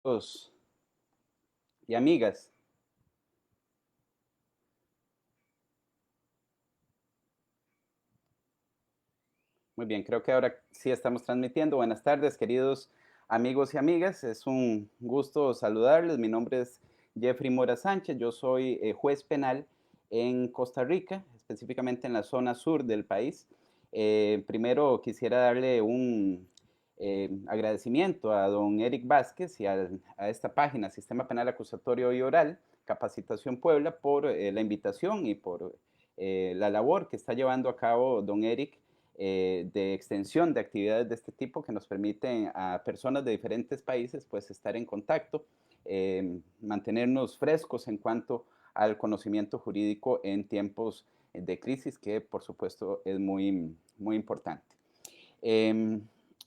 Amigos y amigas, muy bien, creo que ahora sí estamos transmitiendo. Buenas tardes, queridos amigos y amigas. Es un gusto saludarles. Mi nombre es Jeffrey Mora Sánchez. Yo soy juez penal en Costa Rica, específicamente en la zona sur del país. Primero quisiera darle un agradecimiento a don Eric Vázquez y a esta página, Sistema Penal Acusatorio y Oral, Capacitación Puebla, por la invitación y por la labor que está llevando a cabo don Eric de extensión de actividades de este tipo que nos permiten a personas de diferentes países pues estar en contacto, mantenernos frescos en cuanto al conocimiento jurídico en tiempos de crisis, que por supuesto es muy importante. Eh,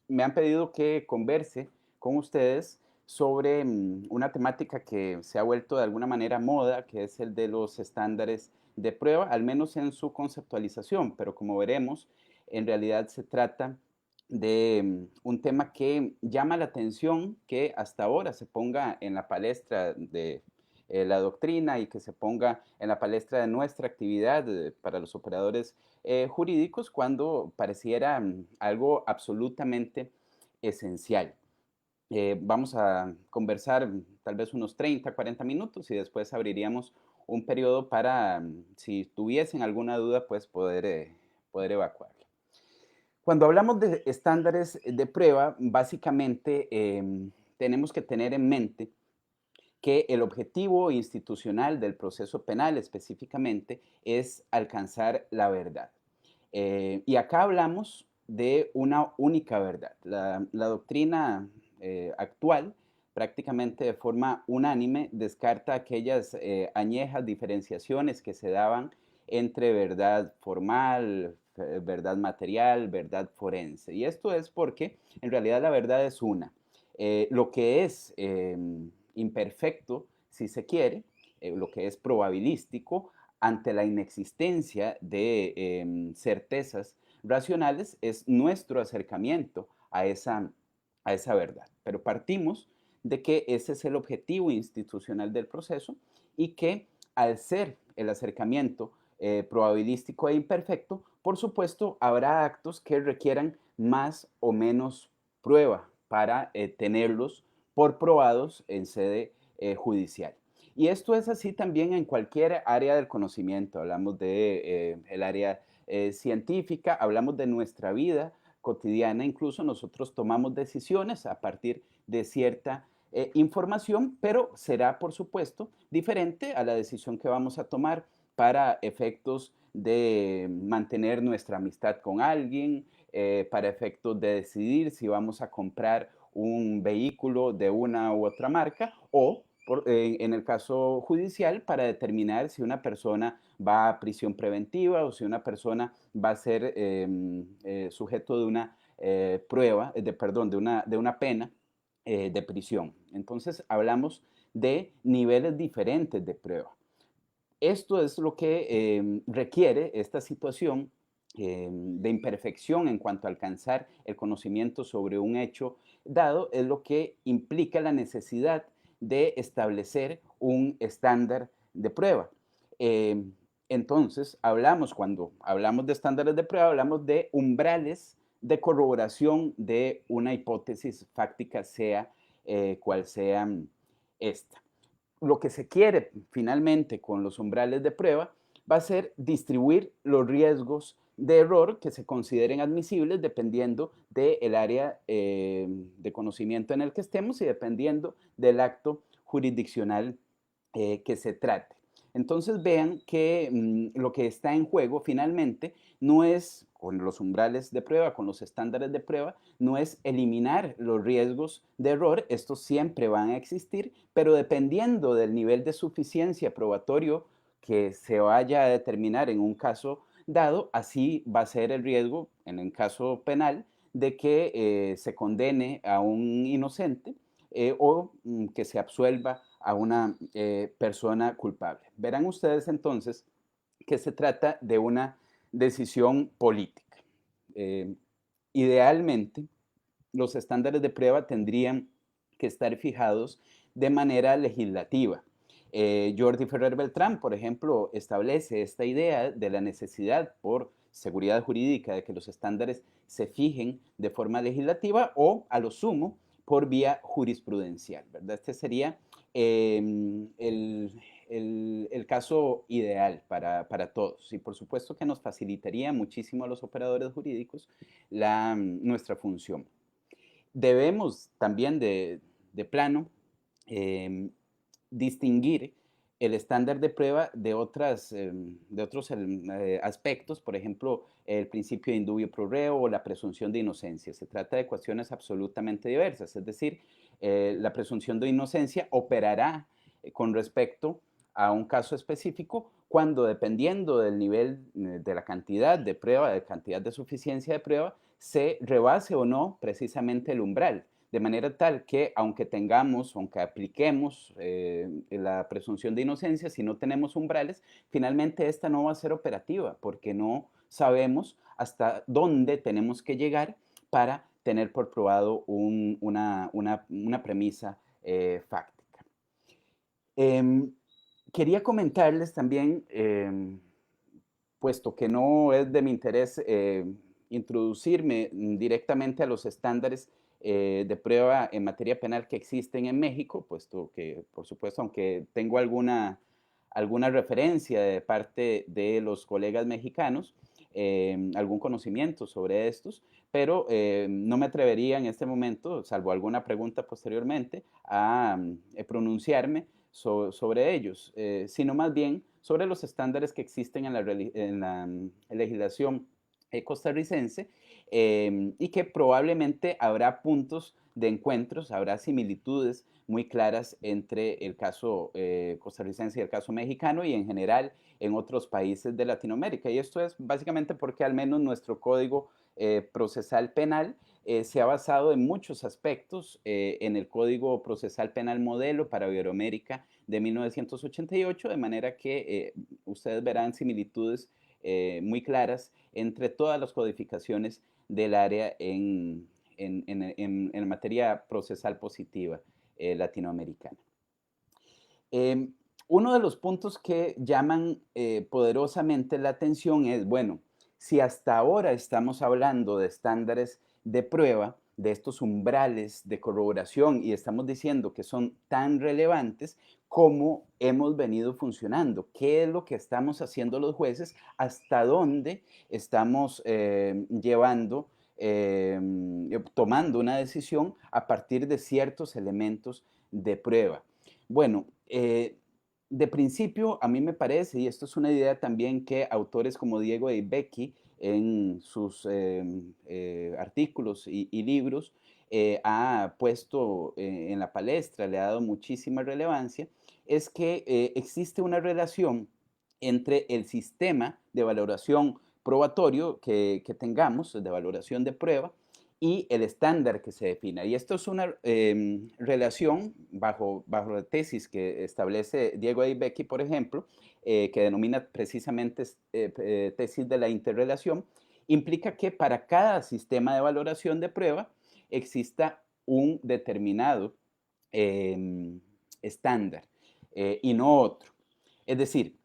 Me han pedido que converse con ustedes sobre una temática que se ha vuelto de alguna manera moda, que es el de los estándares de prueba, al menos en su conceptualización, pero como veremos, en realidad se trata de un tema que llama la atención que hasta ahora se ponga en la palestra de la doctrina y que se ponga en la palestra de nuestra actividad para los operadores jurídicos cuando pareciera algo absolutamente esencial. Vamos a conversar tal vez unos 30, 40 minutos y después abriríamos un periodo para, si tuviesen alguna duda, pues poder evacuarla. Cuando hablamos de estándares de prueba, básicamente tenemos que tener en mente que el objetivo institucional del proceso penal específicamente es alcanzar la verdad. Y acá hablamos de una única verdad. La doctrina actual, prácticamente de forma unánime, descarta aquellas añejas diferenciaciones que se daban entre verdad formal, verdad material, verdad forense. Y esto es porque en realidad la verdad es una. Lo que es imperfecto, si se quiere, lo que es probabilístico, ante la inexistencia de certezas racionales, es nuestro acercamiento a esa verdad. Pero partimos de que ese es el objetivo institucional del proceso y que al ser el acercamiento probabilístico e imperfecto, por supuesto, habrá actos que requieran más o menos prueba para tenerlos por probados en sede judicial. Y esto es así también en cualquier área del conocimiento. Hablamos de el área científica, hablamos de nuestra vida cotidiana, incluso nosotros tomamos decisiones a partir de cierta información, pero será, por supuesto, diferente a la decisión que vamos a tomar para efectos de mantener nuestra amistad con alguien, para efectos de decidir si vamos a comprar un vehículo de una u otra marca o en el caso judicial para determinar si una persona va a prisión preventiva o si una persona va a ser sujeto de una prueba, perdón, de una pena de prisión. Entonces hablamos de niveles diferentes de prueba. Esto es lo que requiere esta situación de imperfección en cuanto a alcanzar el conocimiento sobre un hecho dado, es lo que implica la necesidad de establecer un estándar de prueba. Eh, entonces, cuando hablamos de estándares de prueba, hablamos de umbrales de corroboración de una hipótesis fáctica, sea cual sea esta. Lo que se quiere finalmente con los umbrales de prueba va a ser distribuir los riesgos de error que se consideren admisibles dependiendo del área de conocimiento en el que estemos y dependiendo del acto jurisdiccional que se trate. Entonces vean que lo que está en juego finalmente no es, con los umbrales de prueba, con los estándares de prueba, no es eliminar los riesgos de error, estos siempre van a existir, pero dependiendo del nivel de suficiencia probatorio que se vaya a determinar en un caso dado, así va a ser el riesgo, en el caso penal, de que se condene a un inocente o que se absuelva a una persona culpable. Verán ustedes entonces que se trata de una decisión política. Eh, Idealmente, los estándares de prueba tendrían que estar fijados de manera legislativa. Jordi Ferrer Beltrán, por ejemplo, establece esta idea de la necesidad por seguridad jurídica de que los estándares se fijen de forma legislativa o, a lo sumo, por vía jurisprudencial, ¿verdad? Este sería el caso ideal para todos. Y por supuesto que nos facilitaría muchísimo a los operadores jurídicos nuestra función. Debemos también de plano distinguir el estándar de prueba de otros aspectos, por ejemplo, el principio de indubio pro reo o la presunción de inocencia. Se trata de cuestiones absolutamente diversas, es decir, la presunción de inocencia operará con respecto a un caso específico cuando, dependiendo del nivel de la cantidad de prueba, de cantidad de suficiencia de prueba, se rebase o no precisamente el umbral. De manera tal que aunque apliquemos la presunción de inocencia, si no tenemos umbrales, finalmente esta no va a ser operativa porque no sabemos hasta dónde tenemos que llegar para tener por probado una premisa fáctica. Quería comentarles también, puesto que no es de mi interés introducirme directamente a los estándares de prueba en materia penal que existen en México, puesto que, por supuesto, aunque tengo alguna referencia de parte de los colegas mexicanos, algún conocimiento sobre estos, pero no me atrevería en este momento, salvo alguna pregunta posteriormente, a pronunciarme sobre ellos, sino más bien sobre los estándares que existen en la legislación costarricense y que probablemente habrá puntos de encuentros, habrá similitudes muy claras entre el caso costarricense y el caso mexicano y en general en otros países de Latinoamérica. Y esto es básicamente porque al menos nuestro Código Procesal Penal se ha basado en muchos aspectos en el Código Procesal Penal Modelo para Iberoamérica de 1988, de manera que ustedes verán similitudes muy claras entre todas las codificaciones del área en materia procesal positiva latinoamericana. Uno de los puntos que llaman poderosamente la atención es, bueno, si hasta ahora estamos hablando de estándares de prueba, de estos umbrales de corroboración y estamos diciendo que son tan relevantes, ¿cómo hemos venido funcionando? ¿Qué es lo que estamos haciendo los jueces? ¿Hasta dónde estamos llevando, tomando una decisión a partir de ciertos elementos de prueba? Bueno, de principio a mí me parece, y esto es una idea también que autores como Diego de Becky en sus artículos y libros ha puesto en la palestra, le ha dado muchísima relevancia, es que existe una relación entre el sistema de valoración probatorio que tengamos, de valoración de prueba, y el estándar que se defina. Y esto es una relación bajo la tesis que establece Diego A. Becky, por ejemplo, que denomina precisamente tesis de la interrelación, implica que para cada sistema de valoración de prueba exista un determinado estándar y no otro. Es decir,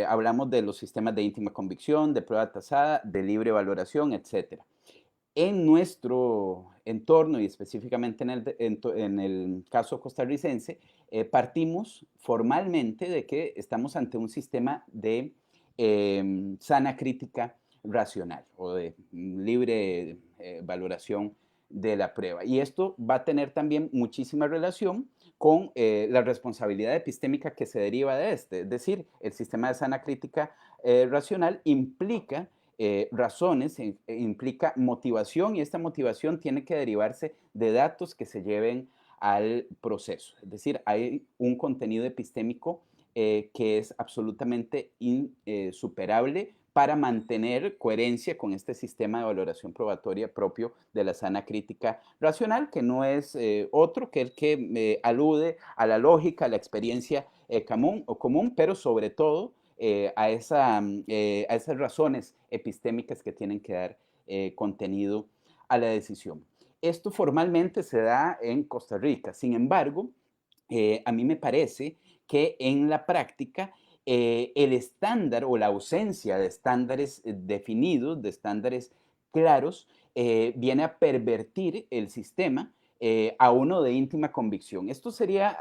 hablamos de los sistemas de íntima convicción, de prueba tasada, de libre valoración, etc. En nuestro entorno y específicamente en el caso costarricense, partimos formalmente de que estamos ante un sistema de sana crítica racional o de libre valoración de la prueba. Y esto va a tener también muchísima relación con la responsabilidad epistémica que se deriva de este. Es decir, el sistema de sana crítica racional implica razones, implica motivación y esta motivación tiene que derivarse de datos que se lleven al proceso. Es decir, hay un contenido epistémico que es absolutamente insuperable para mantener coherencia con este sistema de valoración probatoria propio de la sana crítica racional, que no es otro que el que alude a la lógica, a la experiencia común, pero sobre todo a esas razones epistémicas que tienen que dar contenido a la decisión. Esto formalmente se da en Costa Rica. Sin embargo, a mí me parece que en la práctica el estándar o la ausencia de estándares definidos, de estándares claros, viene a pervertir el sistema a uno de íntima convicción. Esto sería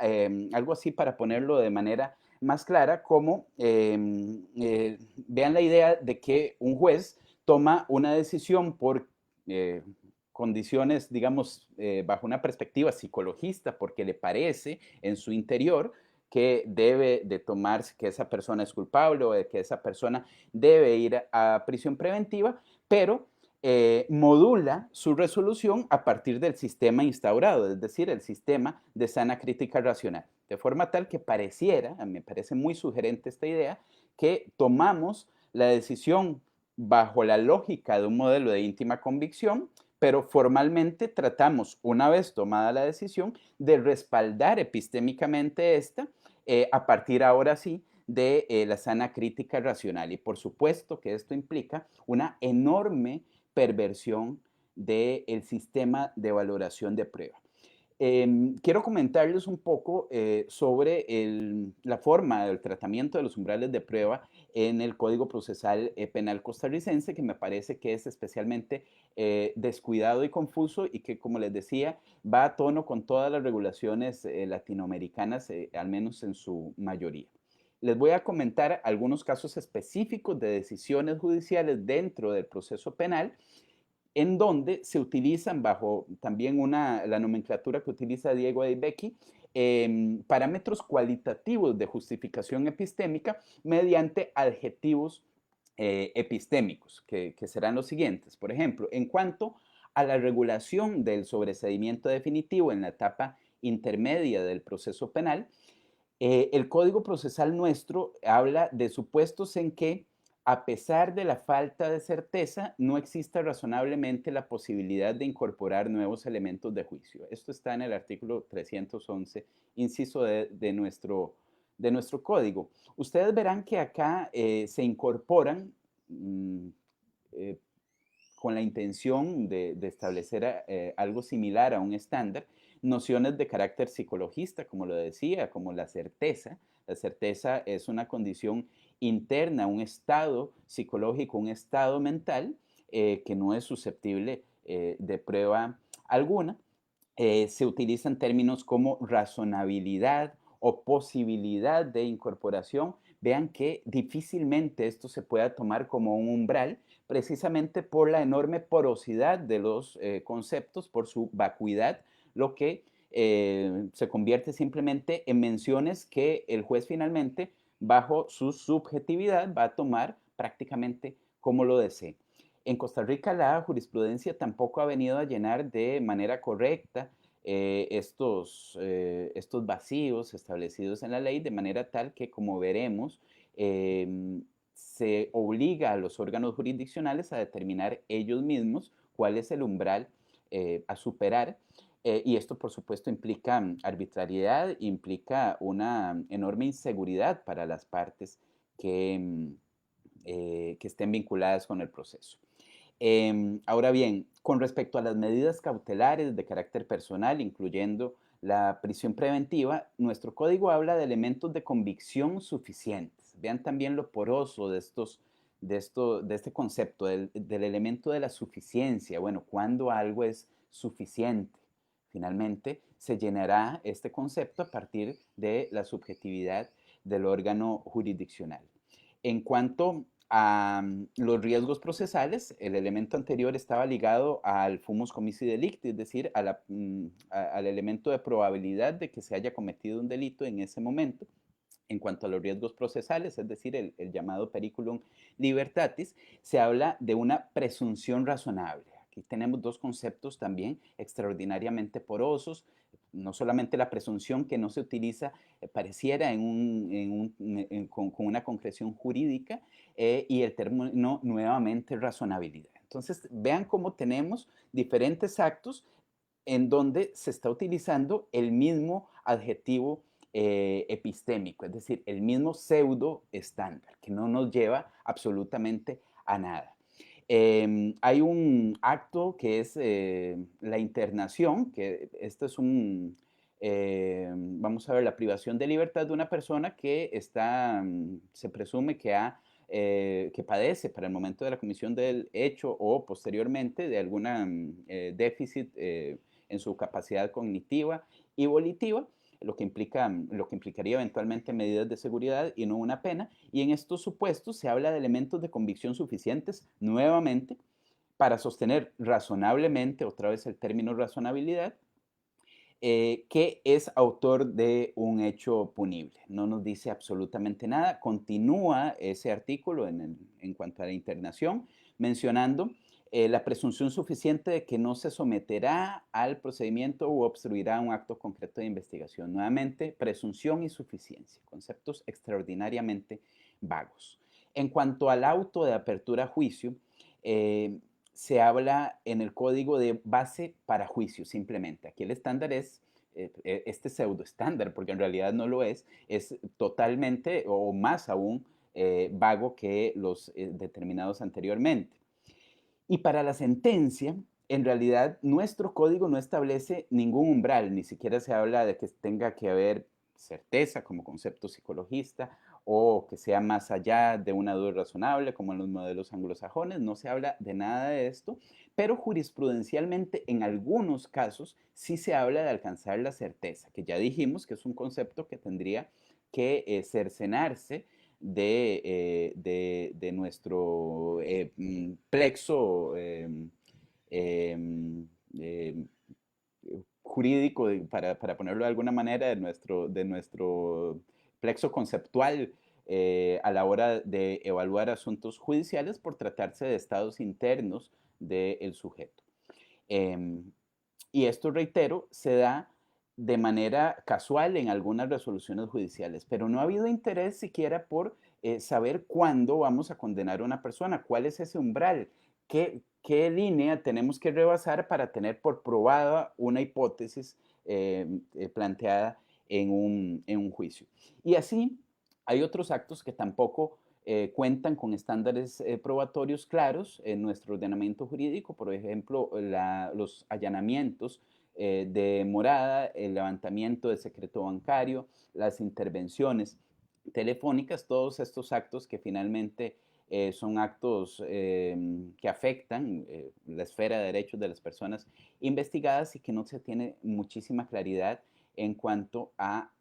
algo así para ponerlo de manera más clara, como vean la idea de que un juez toma una decisión por eh, condiciones, digamos, bajo una perspectiva psicologista, porque le parece en su interior que debe de tomarse, que esa persona es culpable o de que esa persona debe ir a prisión preventiva, pero modula su resolución a partir del sistema instaurado, es decir, el sistema de sana crítica racional. De forma tal que pareciera, me parece muy sugerente esta idea, que tomamos la decisión bajo la lógica de un modelo de íntima convicción, pero formalmente tratamos, una vez tomada la decisión, de respaldar epistémicamente esta a partir ahora sí de la sana crítica racional. Y por supuesto que esto implica una enorme perversión del sistema de valoración de prueba. Quiero comentarles un poco sobre la forma del tratamiento de los umbrales de prueba en el Código Procesal Penal costarricense, que me parece que es especialmente descuidado y confuso y que, como les decía, va a tono con todas las regulaciones latinoamericanas, al menos en su mayoría. Les voy a comentar algunos casos específicos de decisiones judiciales dentro del proceso penal en donde se utilizan bajo también la nomenclatura que utiliza Diego Becky, parámetros cualitativos de justificación epistémica mediante adjetivos epistémicos, que serán los siguientes. Por ejemplo, en cuanto a la regulación del sobreseimiento definitivo en la etapa intermedia del proceso penal, el Código Procesal nuestro habla de supuestos en que, a pesar de la falta de certeza, no exista razonablemente la posibilidad de incorporar nuevos elementos de juicio. Esto está en el artículo 311, inciso de nuestro código. Ustedes verán que acá se incorporan, eh, con la intención de establecer algo similar a un estándar, nociones de carácter psicologista, como lo decía, como la certeza. La certeza es una condición interna, un estado psicológico, un estado mental que no es susceptible de prueba alguna. Se utilizan términos como razonabilidad o posibilidad de incorporación. Vean que difícilmente esto se pueda tomar como un umbral, precisamente por la enorme porosidad de los conceptos, por su vacuidad, lo que se convierte simplemente en menciones que el juez finalmente, bajo su subjetividad, va a tomar prácticamente como lo desee. En Costa Rica la jurisprudencia tampoco ha venido a llenar de manera correcta estos vacíos establecidos en la ley, de manera tal que, como veremos, se obliga a los órganos jurisdiccionales a determinar ellos mismos cuál es el umbral a superar. Y esto, por supuesto, implica arbitrariedad, implica una enorme inseguridad para las partes que estén vinculadas con el proceso. Ahora bien, con respecto a las medidas cautelares de carácter personal, incluyendo la prisión preventiva, nuestro código habla de elementos de convicción suficientes. Vean también lo poroso de este concepto, del elemento de la suficiencia. Bueno, cuando algo es suficiente, finalmente se llenará este concepto a partir de la subjetividad del órgano jurisdiccional. En cuanto a los riesgos procesales, el elemento anterior estaba ligado al fumus comissi delicti, es decir, al elemento de probabilidad de que se haya cometido un delito en ese momento. En cuanto a los riesgos procesales, es decir, el llamado periculum libertatis, se habla de una presunción razonable. Aquí tenemos dos conceptos también extraordinariamente porosos. No solamente la presunción que no se utiliza pareciera con una concreción jurídica, y el término nuevamente razonabilidad. Entonces, vean cómo tenemos diferentes actos en donde se está utilizando el mismo adjetivo epistémico, es decir, el mismo pseudo estándar, que no nos lleva absolutamente a nada. Hay un acto que es la internación, que esto es vamos a ver, la privación de libertad de una persona que está, se presume que padece para el momento de la comisión del hecho o posteriormente de alguna déficit en su capacidad cognitiva y volitiva, lo que implicaría eventualmente medidas de seguridad y no una pena. Y en estos supuestos se habla de elementos de convicción suficientes, nuevamente, para sostener razonablemente, otra vez el término razonabilidad, que es autor de un hecho punible. No nos dice absolutamente nada. Continúa ese artículo en cuanto a la internación, mencionando la presunción suficiente de que no se someterá al procedimiento u obstruirá un acto concreto de investigación. Nuevamente, presunción y suficiencia, conceptos extraordinariamente vagos. En cuanto al auto de apertura a juicio, eh, se habla en el código de base para juicio, simplemente. Aquí el estándar es este pseudo estándar, porque en realidad no lo es totalmente o más aún vago que los determinados anteriormente. Y para la sentencia, en realidad nuestro código no establece ningún umbral, ni siquiera se habla de que tenga que haber certeza como concepto psicologista o que sea más allá de una duda razonable como en los modelos anglosajones, no se habla de nada de esto, pero jurisprudencialmente en algunos casos sí se habla de alcanzar la certeza, que ya dijimos que es un concepto que tendría que cercenarse de nuestro plexo em, em, jurídico, para ponerlo de alguna manera, de nuestro plexo conceptual a la hora de evaluar asuntos judiciales por tratarse de estados internos del sujeto. Em, y esto, reitero, se da de manera casual en algunas resoluciones judiciales, pero no ha habido interés siquiera por saber cuándo vamos a condenar a una persona, cuál es ese umbral, qué línea tenemos que rebasar para tener por probada una hipótesis planteada en un juicio. Y así hay otros actos que tampoco cuentan con estándares probatorios claros en nuestro ordenamiento jurídico, por ejemplo, los allanamientos de morada, el levantamiento de secreto bancario, las intervenciones telefónicas, todos estos actos que finalmente son actos que afectan la esfera de derechos de las personas investigadas y que no se tiene muchísima claridad en cuanto a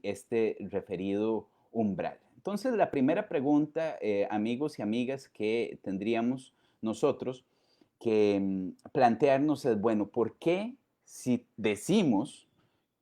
este referido umbral. Entonces, la primera pregunta, amigos y amigas, que tendríamos nosotros que plantearnos es, bueno, ¿por qué si decimos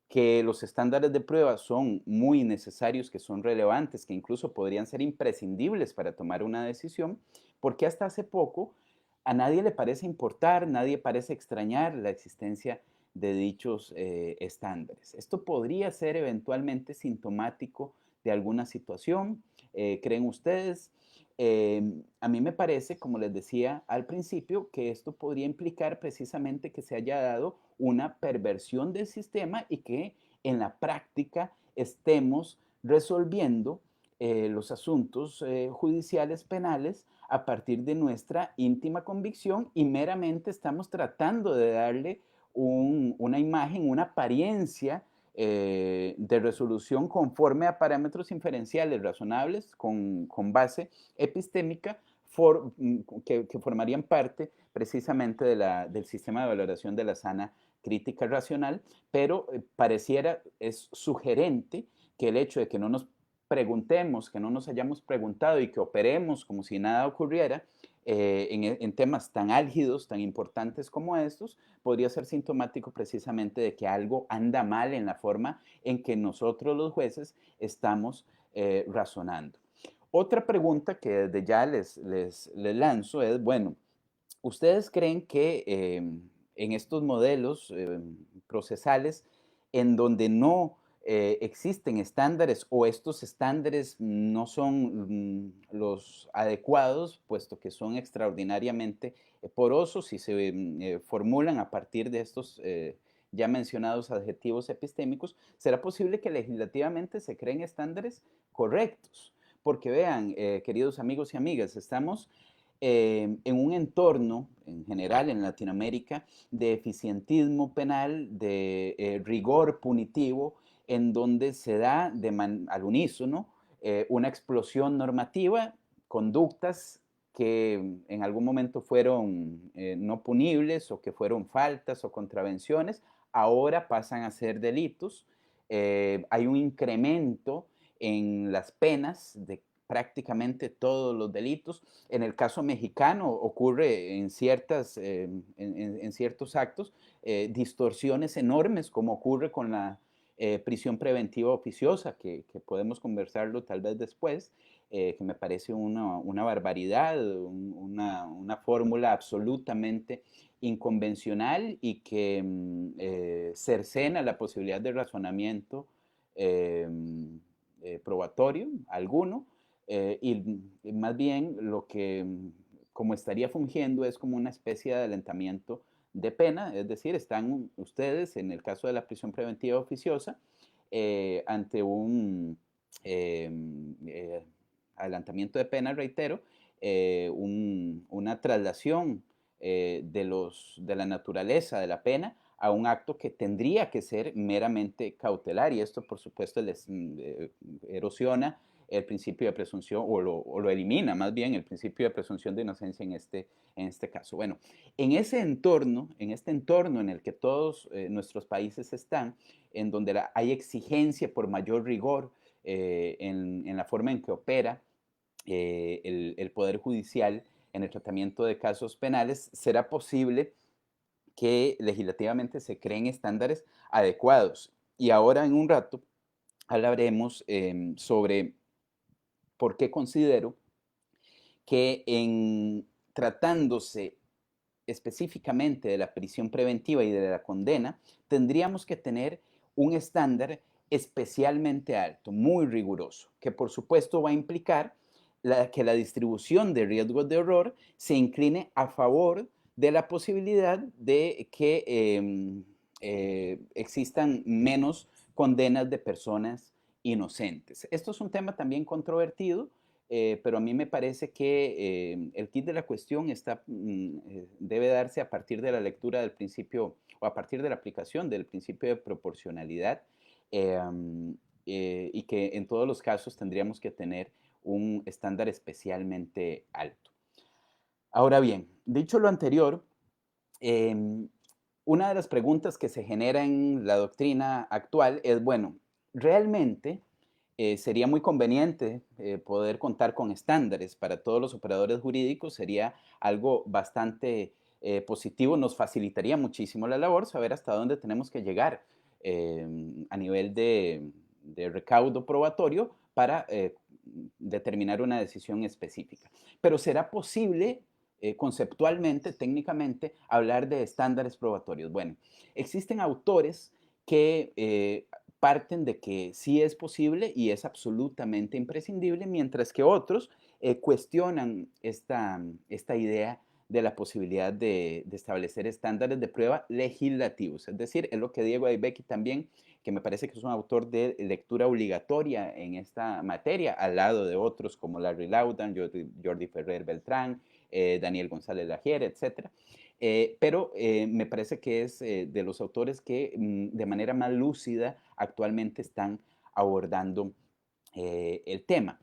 que los estándares de prueba son muy necesarios, que son relevantes, que incluso podrían ser imprescindibles para tomar una decisión, por qué hasta hace poco a nadie le parece importar, nadie parece extrañar la existencia de dichos estándares? Esto podría ser eventualmente sintomático de alguna situación, ¿creen ustedes? A mí me parece, como les decía al principio, que esto podría implicar precisamente que se haya dado una perversión del sistema y que en la práctica estemos resolviendo los asuntos judiciales penales a partir de nuestra íntima convicción y meramente estamos tratando de darle una imagen, una apariencia de resolución conforme a parámetros inferenciales razonables con base epistémica que formarían parte precisamente del sistema de valoración de la sana crítica racional, pero pareciera, es sugerente que el hecho de que no nos preguntemos, que no nos hayamos preguntado y que operemos como si nada ocurriera en temas tan álgidos, tan importantes como estos, podría ser sintomático precisamente de que algo anda mal en la forma en que nosotros los jueces estamos razonando. Otra pregunta que desde ya les lanzo es, bueno, ¿ustedes creen que en estos modelos procesales en donde no existen estándares o estos estándares no son los adecuados, puesto que son extraordinariamente porosos y se formulan a partir de estos ya mencionados adjetivos epistémicos, será posible que legislativamente se creen estándares correctos? Porque vean, queridos amigos y amigas, estamos en un entorno, en general en Latinoamérica, de eficientismo penal, de rigor punitivo, en donde se da al unísono una explosión normativa, conductas que en algún momento fueron no punibles o que fueron faltas o contravenciones, ahora pasan a ser delitos. Hay un incremento en las penas de prácticamente todos los delitos. En el caso mexicano ocurre en, en ciertos actos distorsiones enormes, como ocurre con la prisión preventiva oficiosa, que podemos conversarlo tal vez después, que me parece una barbaridad, una fórmula absolutamente inconvencional y que cercena la posibilidad de razonamiento eh, probatorio alguno, y más bien lo que como estaría fungiendo es como una especie de adelantamiento de pena, es decir, están ustedes, en el caso de la prisión preventiva oficiosa, ante un eh, eh, adelantamiento de pena, reitero, una traslación de la naturaleza de la pena a un acto que tendría que ser meramente cautelar, y esto por supuesto les erosiona el principio de presunción, o lo elimina más bien el principio de presunción de inocencia en este caso. Bueno, en este entorno en el que todos nuestros países están, en donde hay exigencia por mayor rigor en la forma en que opera el Poder Judicial en el tratamiento de casos penales, será posible que legislativamente se creen estándares adecuados. Y ahora en un rato hablaremos sobre por qué considero que en tratándose específicamente de la prisión preventiva y de la condena, tendríamos que tener un estándar especialmente alto, muy riguroso, que por supuesto va a implicar que la distribución de riesgos de error se incline a favor de la posibilidad de que existan menos condenas de personas inocentes. Esto es un tema también controvertido, pero a mí me parece que el kit de la cuestión debe darse a partir de la lectura del principio, o a partir de la aplicación del principio de proporcionalidad, y que en todos los casos tendríamos que tener un estándar especialmente alto. Ahora bien, dicho lo anterior, una de las preguntas que se genera en la doctrina actual es, bueno, ¿realmente sería muy conveniente poder contar con estándares para todos los operadores jurídicos? Sería algo bastante positivo, nos facilitaría muchísimo la labor saber hasta dónde tenemos que llegar a nivel de recaudo probatorio para determinar una decisión específica. Pero ¿será posible conceptualmente, técnicamente, hablar de estándares probatorios? Bueno, existen autores que parten de que sí es posible y es absolutamente imprescindible, mientras que otros cuestionan esta idea de la posibilidad de establecer estándares de prueba legislativos. Es decir, es lo que Diego Aybecky también, que me parece que es un autor de lectura obligatoria en esta materia, al lado de otros como Larry Laudan, Jordi Ferrer Beltrán, Daniel González Lagier, etc. Pero me parece que es de los autores que de manera más lúcida actualmente están abordando el tema.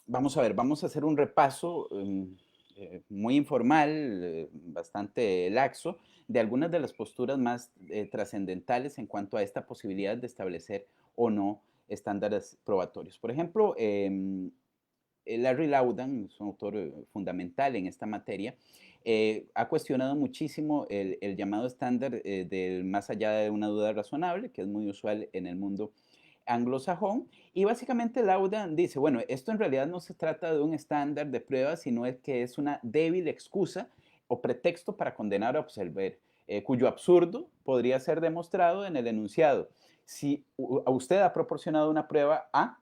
Vamos a ver, vamos a hacer un repaso muy informal, bastante laxo, de algunas de las posturas más trascendentales en cuanto a esta posibilidad de establecer o no estándares probatorios. Por ejemplo, Larry Laudan, es un autor fundamental en esta materia, ha cuestionado muchísimo el llamado estándar del más allá de una duda razonable, que es muy usual en el mundo anglosajón, y básicamente Laudan dice, bueno, esto en realidad no se trata de un estándar de prueba, sino es que es una débil excusa o pretexto para condenar o absolver, cuyo absurdo podría ser demostrado en el enunciado. Si a usted ha proporcionado una prueba A,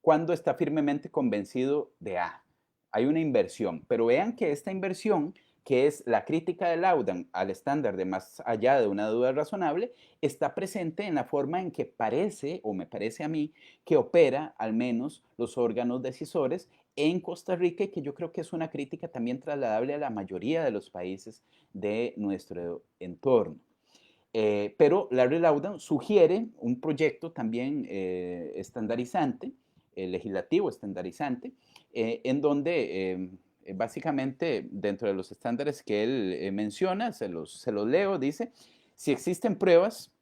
cuando está firmemente convencido de A. Hay una inversión, pero vean que esta inversión, que es la crítica de Laudan al estándar de más allá de una duda razonable, está presente en la forma en que parece, o me parece a mí, que opera al menos los órganos decisores en Costa Rica y que yo creo que es una crítica también trasladable a la mayoría de los países de nuestro entorno. Pero Larry Laudan sugiere un proyecto también estandarizante, legislativo estandarizante, en donde básicamente dentro de los estándares que él menciona, se los leo, dice, si existen pruebas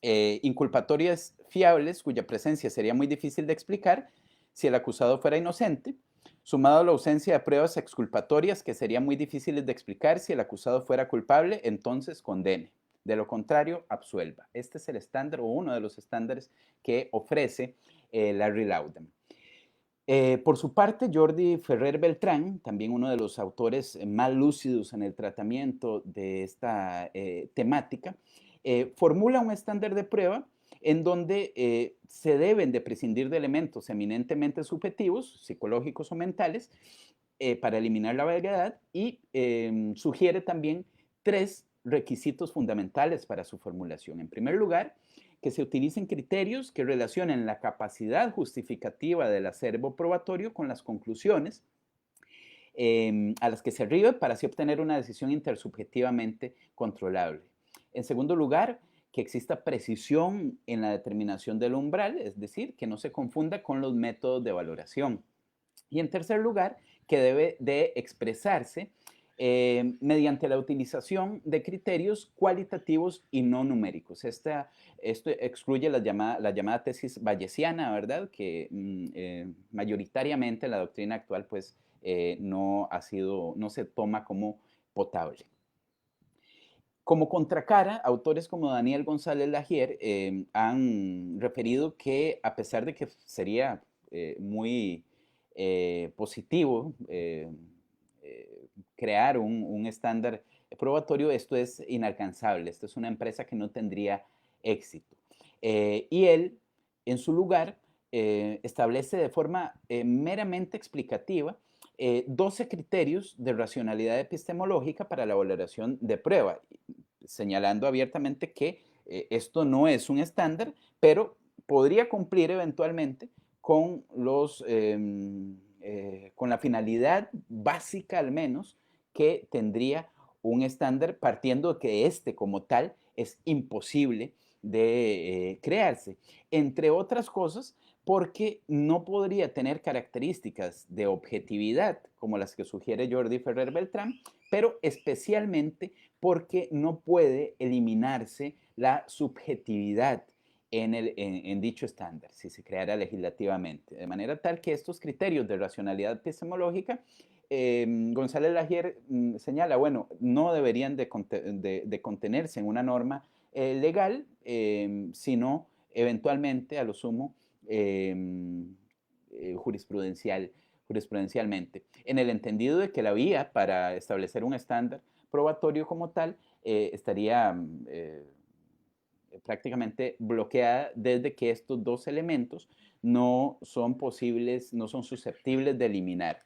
inculpatorias fiables cuya presencia sería muy difícil de explicar si el acusado fuera inocente, sumado a la ausencia de pruebas exculpatorias que serían muy difíciles de explicar si el acusado fuera culpable, entonces condene. De lo contrario, absuelva. Este es el estándar o uno de los estándares que ofrece Larry Laudan. Por su parte, Jordi Ferrer Beltrán, también uno de los autores más lúcidos en el tratamiento de esta temática, formula un estándar de prueba en donde se deben de prescindir de elementos eminentemente subjetivos, psicológicos o mentales, para eliminar la vaguedad y sugiere también 3 requisitos fundamentales para su formulación. En primer lugar, que se utilicen criterios que relacionen la capacidad justificativa del acervo probatorio con las conclusiones a las que se arribe para así obtener una decisión intersubjetivamente controlable. En segundo lugar, que exista precisión en la determinación del umbral, es decir, que no se confunda con los métodos de valoración. Y en tercer lugar, que debe de expresarse mediante la utilización de criterios cualitativos y no numéricos. Esto excluye la llamada tesis bayesiana, ¿verdad? Que mayoritariamente en la doctrina actual pues no se toma como potable. Como contracara, autores como Daniel González Lagier han referido que a pesar de que sería muy positivo crear un estándar probatorio, esto es inalcanzable, esto es una empresa que no tendría éxito. Y él, en su lugar, establece de forma meramente explicativa 12 criterios de racionalidad epistemológica para la valoración de prueba, señalando abiertamente que esto no es un estándar, pero podría cumplir eventualmente con, con la finalidad básica al menos que tendría un estándar, partiendo de que este como tal es imposible de crearse. Entre otras cosas, porque no podría tener características de objetividad como las que sugiere Jordi Ferrer Beltrán, pero especialmente porque no puede eliminarse la subjetividad en dicho estándar, si se creara legislativamente. De manera tal que estos criterios de racionalidad epistemológica, González Lagier señala, bueno, no deberían de contenerse en una norma legal, sino eventualmente, a lo sumo, jurisprudencialmente, en el entendido de que la vía para establecer un estándar probatorio como tal estaría prácticamente bloqueada desde que estos dos elementos no son posibles, no son susceptibles de eliminar.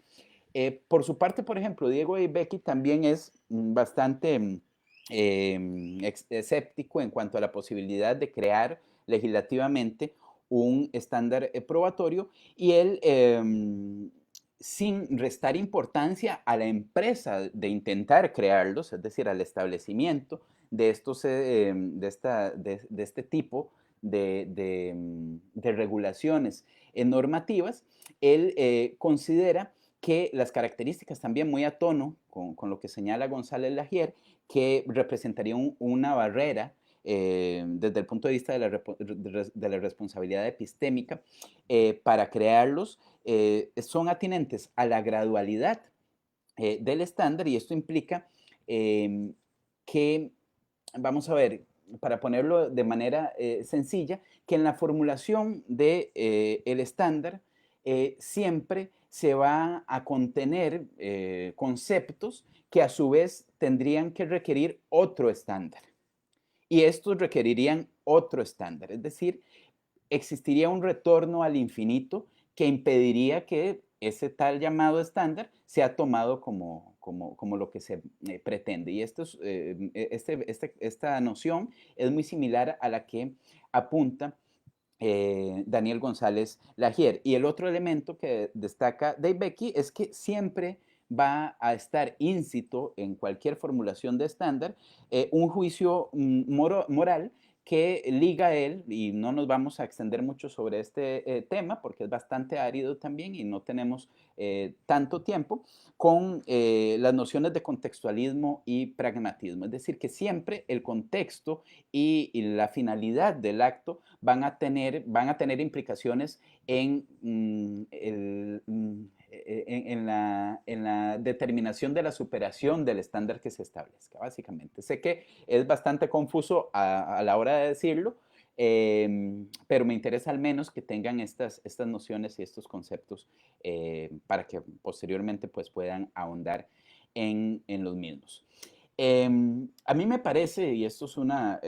Por su parte, por ejemplo, Diego Becky también es bastante escéptico en cuanto a la posibilidad de crear legislativamente un estándar probatorio y él, sin restar importancia a la empresa de intentar crearlos, es decir, al establecimiento de, de este tipo de regulaciones normativas, él considera que las características también muy a tono con lo que señala González Lagier, que representaría una barrera desde el punto de vista de la responsabilidad epistémica para crearlos, son atinentes a la gradualidad del estándar y esto implica que, vamos a ver, para ponerlo de manera sencilla, que en la formulación del el estándar siempre se va a contener conceptos que a su vez tendrían que requerir otro estándar. Y estos requerirían otro estándar, es decir, existiría un retorno al infinito que impediría que ese tal llamado estándar sea tomado como lo que se pretende. Y esta noción es muy similar a la que apunta Daniel González Lagier. Y el otro elemento que destaca Dave Becky es que siempre va a estar íncito en cualquier formulación de estándar un juicio moral que liga a él, y no nos vamos a extender mucho sobre este tema porque es bastante árido también y no tenemos tanto tiempo, con las nociones de contextualismo y pragmatismo. Es decir, que siempre el contexto y la finalidad del acto van a tener implicaciones en, en la determinación de la superación del estándar que se establezca, básicamente. Sé que es bastante confuso a la hora de decirlo, pero me interesa al menos que tengan estas nociones y estos conceptos para que posteriormente pues, puedan ahondar en los mismos. A mí me parece, y esto es una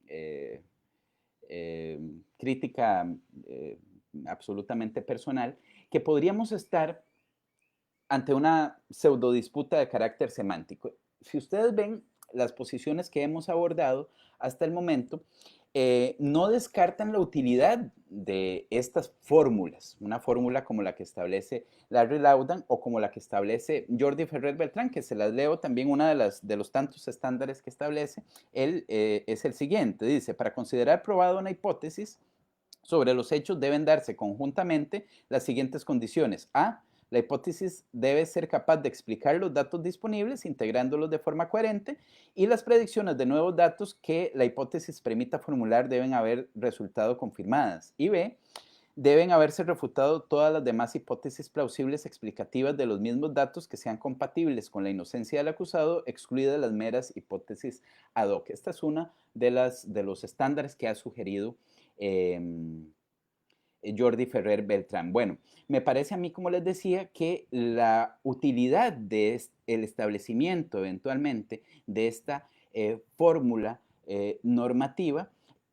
eh, crítica eh, absolutamente personal, que podríamos estar ante una pseudodisputa de carácter semántico. Si ustedes ven las posiciones que hemos abordado hasta el momento, no descartan la utilidad de estas fórmulas, una fórmula como la que establece Larry Laudan o como la que establece Jordi Ferrer Beltrán, que se las leo también, una de los tantos estándares que establece, él es el siguiente, dice, para considerar probada una hipótesis, sobre los hechos deben darse conjuntamente las siguientes condiciones. A, la hipótesis debe ser capaz de explicar los datos disponibles, integrándolos de forma coherente, y las predicciones de nuevos datos que la hipótesis permita formular deben haber resultado confirmadas. Y B, deben haberse refutado todas las demás hipótesis plausibles explicativas de los mismos datos que sean compatibles con la inocencia del acusado, excluidas las meras hipótesis ad hoc. Esta es una de los estándares que ha sugerido eh, Jordi Ferrer Beltrán. Bueno, me parece a mí, como les decía, que la utilidad del establecimiento eventualmente de esta fórmula normativa,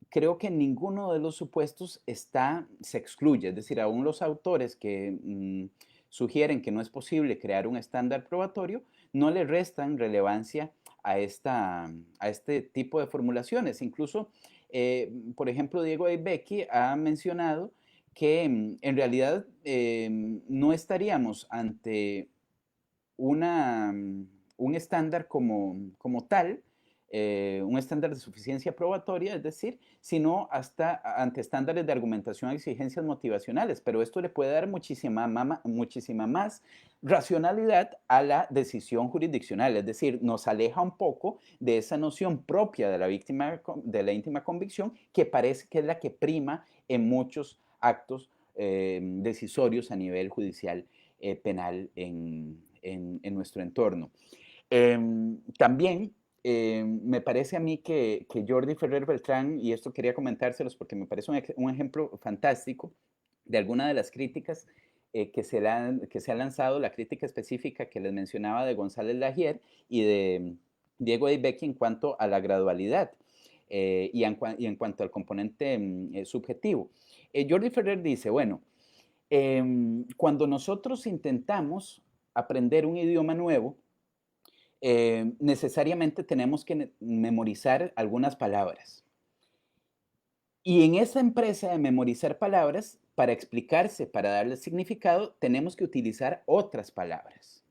creo que ninguno de los supuestos se excluye. Es decir, aún los autores que sugieren que no es posible crear un estándar probatorio, no le restan relevancia a este tipo de formulaciones. Incluso, por ejemplo, Diego Becky ha mencionado que en realidad no estaríamos ante una, un estándar como tal, un estándar de suficiencia probatoria, es decir, sino hasta ante estándares de argumentación y exigencias motivacionales, pero esto le puede dar muchísima más racionalidad a la decisión jurisdiccional, es decir, nos aleja un poco de esa noción propia de la víctima de la íntima convicción que parece que es la que prima en muchos actos decisorios a nivel judicial penal en nuestro entorno. También me parece a mí que Jordi Ferrer Beltrán, y esto quería comentárselos porque me parece un ejemplo fantástico de alguna de las críticas que se ha lanzado, la crítica específica que les mencionaba de González Lagier y de Diego Becky en cuanto a la gradualidad y en cuanto al componente subjetivo. Jordi Ferrer dice, bueno, cuando nosotros intentamos aprender un idioma nuevo, necesariamente tenemos que memorizar algunas palabras. Y en esa empresa de memorizar palabras, para explicarse, para darle significado, tenemos que utilizar otras palabras.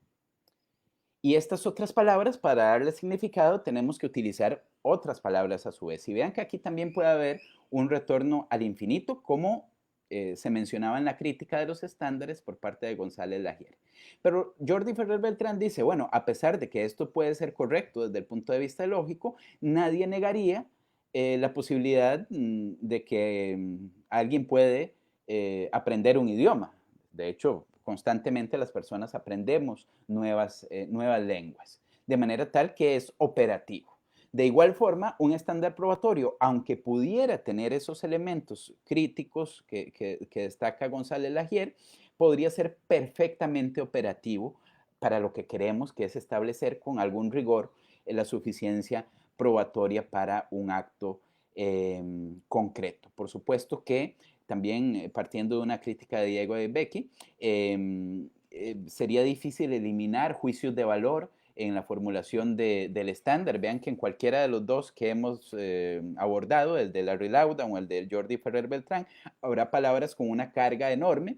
Y estas otras palabras, para darle significado, tenemos que utilizar otras palabras a su vez. Y vean que aquí también puede haber un retorno al infinito, como se mencionaba en la crítica de los estándares por parte de González Lagier. Pero Jordi Ferrer Beltrán dice, bueno, a pesar de que esto puede ser correcto desde el punto de vista lógico, nadie negaría la posibilidad de que alguien puede aprender un idioma. De hecho, constantemente las personas aprendemos nuevas lenguas, de manera tal que es operativo. De igual forma, un estándar probatorio, aunque pudiera tener esos elementos críticos que destaca González Lagier, podría ser perfectamente operativo para lo que queremos, que es establecer con algún rigor la suficiencia probatoria para un acto concreto. Por supuesto que también partiendo de una crítica de Diego de Becky, sería difícil eliminar juicios de valor en la formulación del estándar. Vean que en cualquiera de los dos que hemos abordado, el de Larry Laudan o el de Jordi Ferrer Beltrán, habrá palabras con una carga enorme.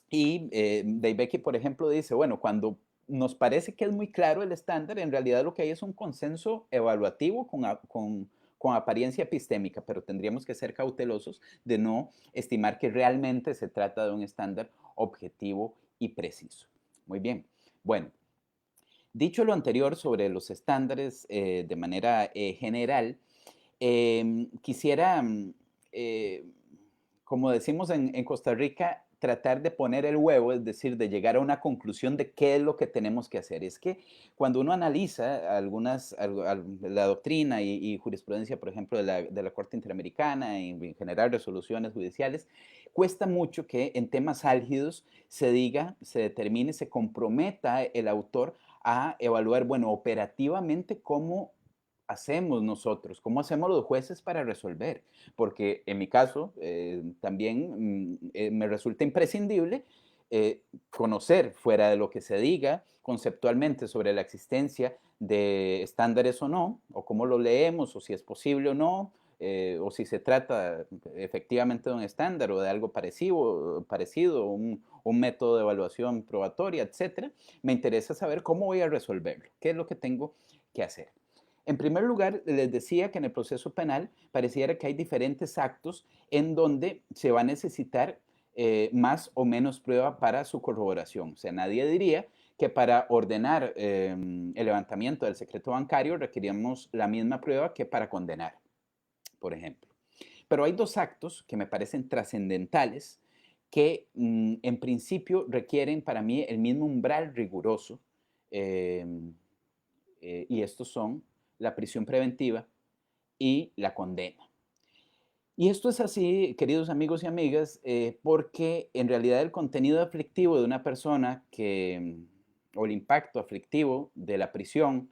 Y Dave Becky, por ejemplo, dice, bueno, cuando nos parece que es muy claro el estándar, en realidad lo que hay es un consenso evaluativo con apariencia epistémica, pero tendríamos que ser cautelosos de no estimar que realmente se trata de un estándar objetivo y preciso. Muy bien. Bueno, dicho lo anterior sobre los estándares de manera general, quisiera, como decimos en Costa Rica, tratar de poner el huevo, es decir, de llegar a una conclusión de qué es lo que tenemos que hacer. Es que cuando uno analiza la doctrina y jurisprudencia, por ejemplo, de la Corte Interamericana, en general resoluciones judiciales, cuesta mucho que en temas álgidos se diga, se determine, se comprometa el autor a evaluar, bueno, operativamente cómo hacemos nosotros, cómo hacemos los jueces para resolver. Porque en mi caso también me resulta imprescindible conocer, fuera de lo que se diga conceptualmente sobre la existencia de estándares o no, o cómo lo leemos, o si es posible o no, o si se trata efectivamente de un estándar o de algo parecido un método de evaluación probatoria, etcétera. Me interesa saber cómo voy a resolverlo, qué es lo que tengo que hacer. En primer lugar, les decía que en el proceso penal pareciera que hay diferentes actos en donde se va a necesitar más o menos prueba para su corroboración. O sea, nadie diría que para ordenar el levantamiento del secreto bancario requeríamos la misma prueba que para condenar, por ejemplo. Pero hay dos actos que me parecen trascendentales que en principio requieren para mí el mismo umbral riguroso eh, y estos son la prisión preventiva y la condena. Y esto es así, queridos amigos y amigas, porque en realidad el contenido aflictivo de una persona o el impacto aflictivo de la prisión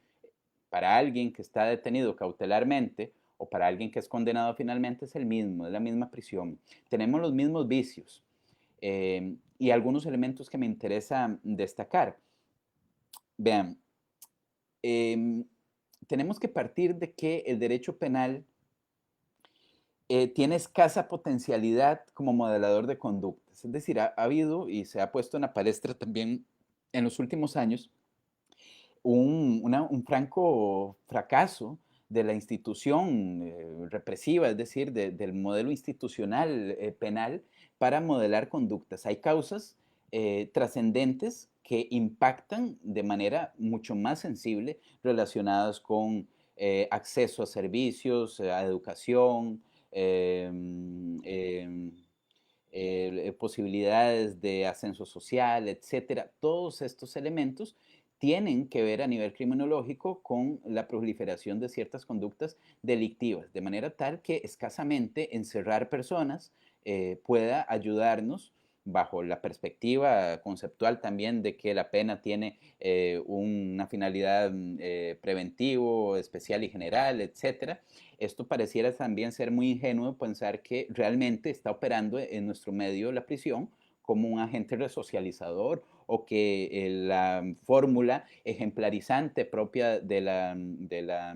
para alguien que está detenido cautelarmente o para alguien que es condenado finalmente es el mismo, es la misma prisión. Tenemos los mismos vicios y algunos elementos que me interesa destacar. Vean, eh, tenemos que partir de que el derecho penal tiene escasa potencialidad como modelador de conductas. Es decir, ha habido y se ha puesto en la palestra también en los últimos años un franco fracaso de la institución represiva, es decir, del modelo institucional penal para modelar conductas. Hay causas trascendentes que impactan de manera mucho más sensible relacionadas con acceso a servicios, a educación, eh, eh, posibilidades de ascenso social, etcétera. Todos estos elementos tienen que ver a nivel criminológico con la proliferación de ciertas conductas delictivas, de manera tal que escasamente encerrar personas pueda ayudarnos bajo la perspectiva conceptual también de que la pena tiene una finalidad preventivo, especial y general, etcétera. Esto pareciera también ser muy ingenuo pensar que realmente está operando en nuestro medio la prisión como un agente resocializador o que la fórmula ejemplarizante propia del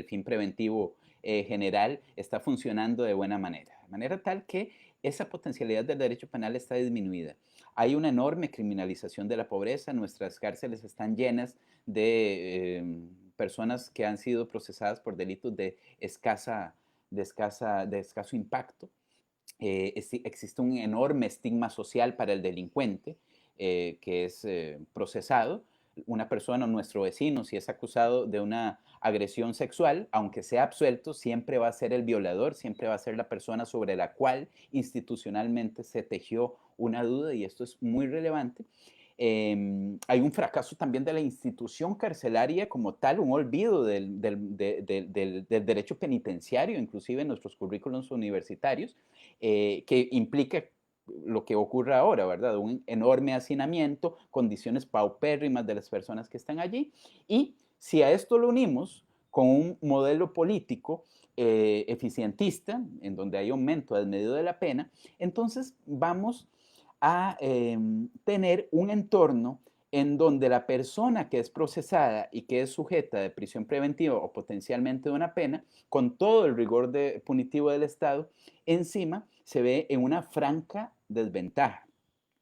fin preventivo general está funcionando de buena manera. De manera tal que esa potencialidad del derecho penal está disminuida. Hay una enorme criminalización de la pobreza, nuestras cárceles están llenas de personas que han sido procesadas por delitos de escaso impacto. Existe un enorme estigma social para el delincuente que es procesado. Una persona, nuestro vecino, si es acusado de una agresión sexual, aunque sea absuelto, siempre va a ser el violador, siempre va a ser la persona sobre la cual institucionalmente se tejió una duda y esto es muy relevante. Hay un fracaso también de la institución carcelaria como tal, un olvido del derecho penitenciario, inclusive en nuestros currículos universitarios, que implica lo que ocurre ahora, ¿verdad? Un enorme hacinamiento, condiciones paupérrimas de las personas que están allí. Y si a esto lo unimos con un modelo político eficientista, en donde hay aumento desmedido de la pena, entonces vamos a tener un entorno en donde la persona que es procesada y que es sujeta de prisión preventiva o potencialmente de una pena, con todo el rigor punitivo del Estado, encima se ve en una franca desventaja.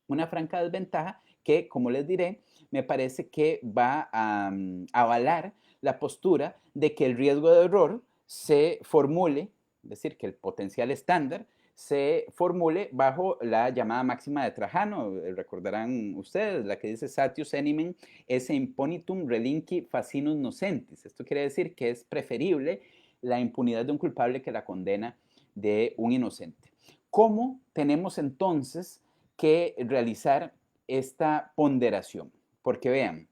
Una franca desventaja que, como les diré, me parece que va a avalar la postura de que el riesgo de error se formule, es decir, que el potencial estándar se formule bajo la llamada máxima de Trajano, recordarán ustedes, la que dice Satius enim esse imponitum relinqui facinus nocentis. Esto quiere decir que es preferible la impunidad de un culpable que la condena de un inocente. ¿Cómo tenemos entonces que realizar esta ponderación? Porque vean,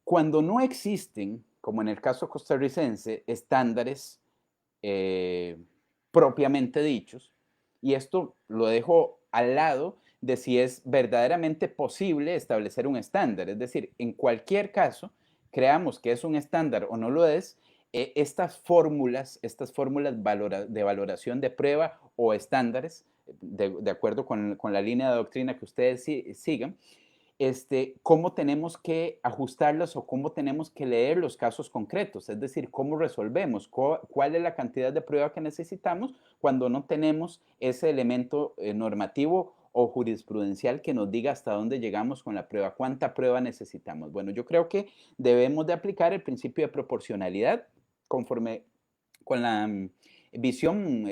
cuando no existen, como en el caso costarricense, estándares eh, propiamente dichos, y esto lo dejo al lado de si es verdaderamente posible establecer un estándar, es decir, en cualquier caso, creamos que es un estándar o no lo es, estas fórmulas de valoración de prueba o estándares, de acuerdo con la línea de doctrina que ustedes sigan, cómo tenemos que ajustarlas o cómo tenemos que leer los casos concretos, es decir, cómo resolvemos, cuál es la cantidad de prueba que necesitamos cuando no tenemos ese elemento normativo o jurisprudencial que nos diga hasta dónde llegamos con la prueba, cuánta prueba necesitamos. Bueno, yo creo que debemos de aplicar el principio de proporcionalidad conforme con la visión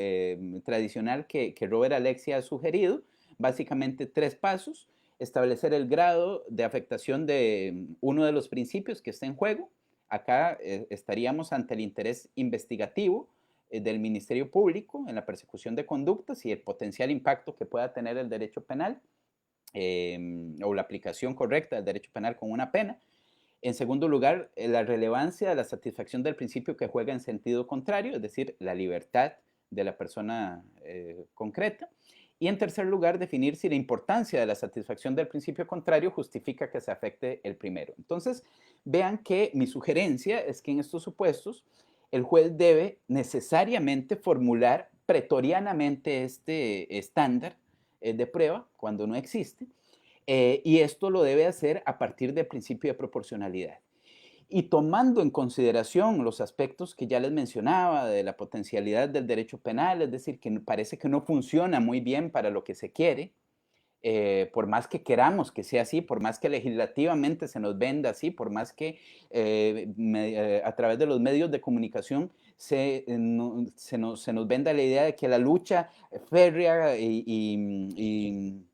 tradicional que Robert Alexia ha sugerido, básicamente 3 pasos: establecer el grado de afectación de uno de los principios que está en juego. Acá estaríamos ante el interés investigativo del Ministerio Público en la persecución de conductas y el potencial impacto que pueda tener el derecho penal o la aplicación correcta del derecho penal con una pena. En segundo lugar, la relevancia de la satisfacción del principio que juega en sentido contrario, es decir, la libertad de la persona concreta. Y en tercer lugar, definir si la importancia de la satisfacción del principio contrario justifica que se afecte el primero. Entonces, vean que mi sugerencia es que en estos supuestos el juez debe necesariamente formular pretorianamente este estándar de prueba cuando no existe, y esto lo debe hacer a partir del principio de proporcionalidad. Y tomando en consideración los aspectos que ya les mencionaba de la potencialidad del derecho penal, es decir, que parece que no funciona muy bien para lo que se quiere, por más que queramos que sea así, por más que legislativamente se nos venda así, por más que a través de los medios de comunicación se nos venda la idea de que la lucha férrea y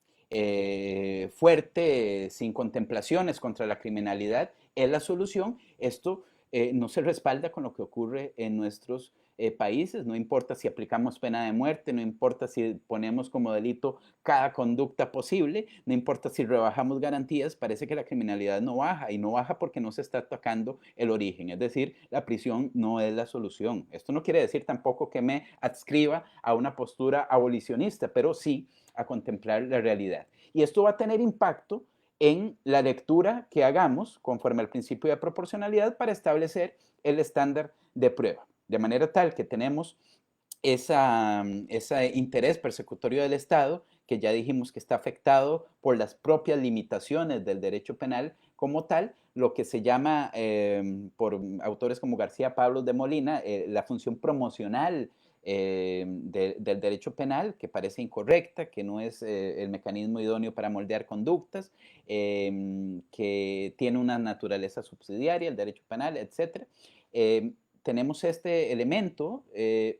fuerte, sin contemplaciones contra la criminalidad, es la solución. Esto no se respalda con lo que ocurre en nuestros países. No importa si aplicamos pena de muerte, no importa si ponemos como delito cada conducta posible, no importa si rebajamos garantías, parece que la criminalidad no baja, y no baja porque no se está atacando el origen, es decir, la prisión no es la solución. Esto no quiere decir tampoco que me adscriba a una postura abolicionista, pero sí a contemplar la realidad. Y esto va a tener impacto en la lectura que hagamos conforme al principio de proporcionalidad para establecer el estándar de prueba. De manera tal que tenemos ese interés persecutorio del Estado, que ya dijimos que está afectado por las propias limitaciones del derecho penal como tal, lo que se llama, por autores como García Pablos de Molina, la función promocional del derecho penal, que parece incorrecta, que no es el mecanismo idóneo para moldear conductas, que tiene una naturaleza subsidiaria, el derecho penal, etc. Tenemos este elemento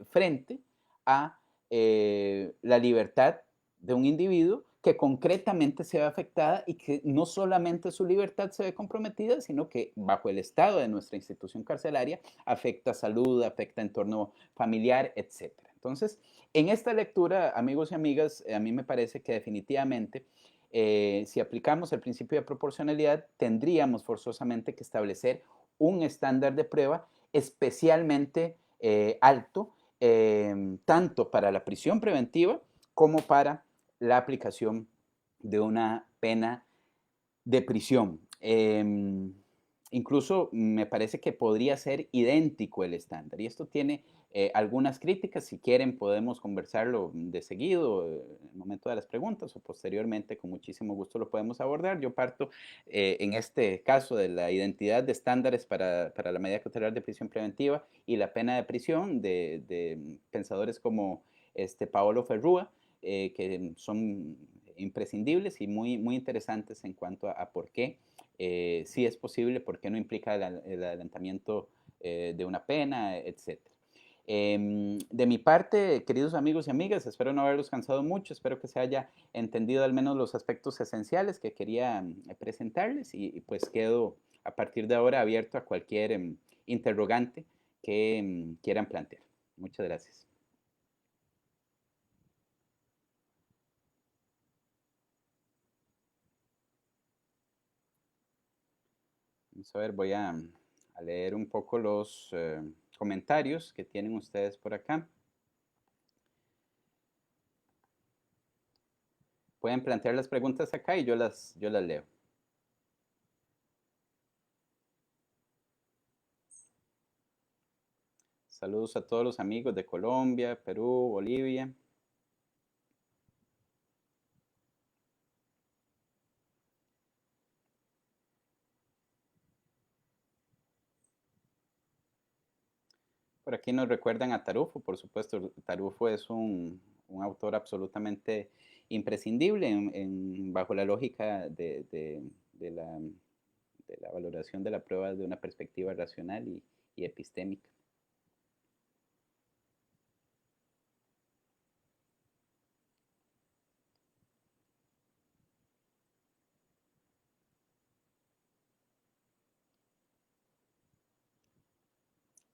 frente a la libertad de un individuo que concretamente se ve afectada y que no solamente su libertad se ve comprometida, sino que bajo el estado de nuestra institución carcelaria afecta salud, afecta entorno familiar, etc. Entonces, en esta lectura, amigos y amigas, a mí me parece que definitivamente si aplicamos el principio de proporcionalidad, tendríamos forzosamente que establecer un estándar de prueba especialmente alto, tanto para la prisión preventiva como para la aplicación de una pena de prisión. Incluso me parece que podría ser idéntico el estándar. Y esto tiene algunas críticas. Si quieren, podemos conversarlo de seguido en el momento de las preguntas o posteriormente, con muchísimo gusto lo podemos abordar. Yo parto en este caso de la identidad de estándares para la medida cautelar de prisión preventiva y la pena de prisión de pensadores como Paolo Ferrúa, que son imprescindibles y muy interesantes en cuanto a por qué sí es posible, por qué no implica el adelantamiento de una pena, etcétera. De mi parte, queridos amigos y amigas, espero no haberlos cansado mucho, espero que se haya entendido al menos los aspectos esenciales que quería presentarles y pues quedo a partir de ahora abierto a cualquier interrogante que quieran plantear. Muchas gracias. Vamos a ver, voy a leer un poco los comentarios que tienen ustedes por acá. Pueden plantear las preguntas acá y yo las leo. Saludos a todos los amigos de Colombia, Perú, Bolivia. Por aquí nos recuerdan a Tarufo, por supuesto. Tarufo es un autor absolutamente imprescindible bajo la lógica de la valoración de la prueba de una perspectiva racional y epistémica.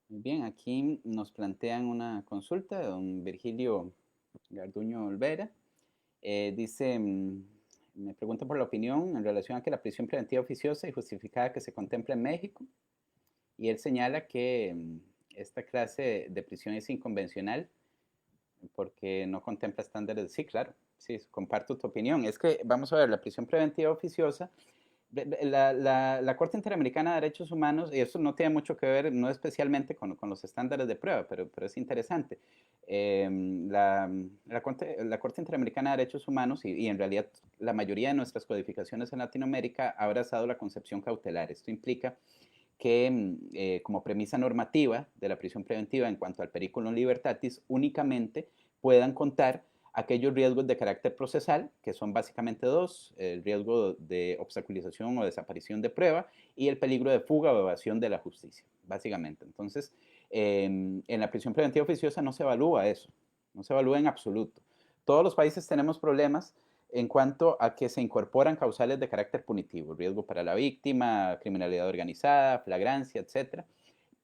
Muy bien, aquí nos plantean una consulta de don Virgilio Garduño Olvera. Dice, me pregunta por la opinión en relación a que la prisión preventiva oficiosa y justificada que se contempla en México, y él señala que esta clase de prisión es inconvencional porque no contempla estándares. Sí, claro, sí, comparto tu opinión. Es que, vamos a ver, la prisión preventiva oficiosa, la Corte Interamericana de Derechos Humanos, y eso no tiene mucho que ver, no especialmente con los estándares de prueba, pero es interesante. La Corte Interamericana de Derechos Humanos, y en realidad la mayoría de nuestras codificaciones en Latinoamérica, ha abrazado la concepción cautelar. Esto implica que como premisa normativa de la prisión preventiva en cuanto al periculum libertatis únicamente puedan contar aquellos riesgos de carácter procesal, que son básicamente dos: el riesgo de obstaculización o desaparición de prueba y el peligro de fuga o evasión de la justicia, básicamente. Entonces, en la prisión preventiva oficiosa no se evalúa eso, no se evalúa en absoluto. Todos los países tenemos problemas en cuanto a que se incorporan causales de carácter punitivo, riesgo para la víctima, criminalidad organizada, flagrancia, etcétera.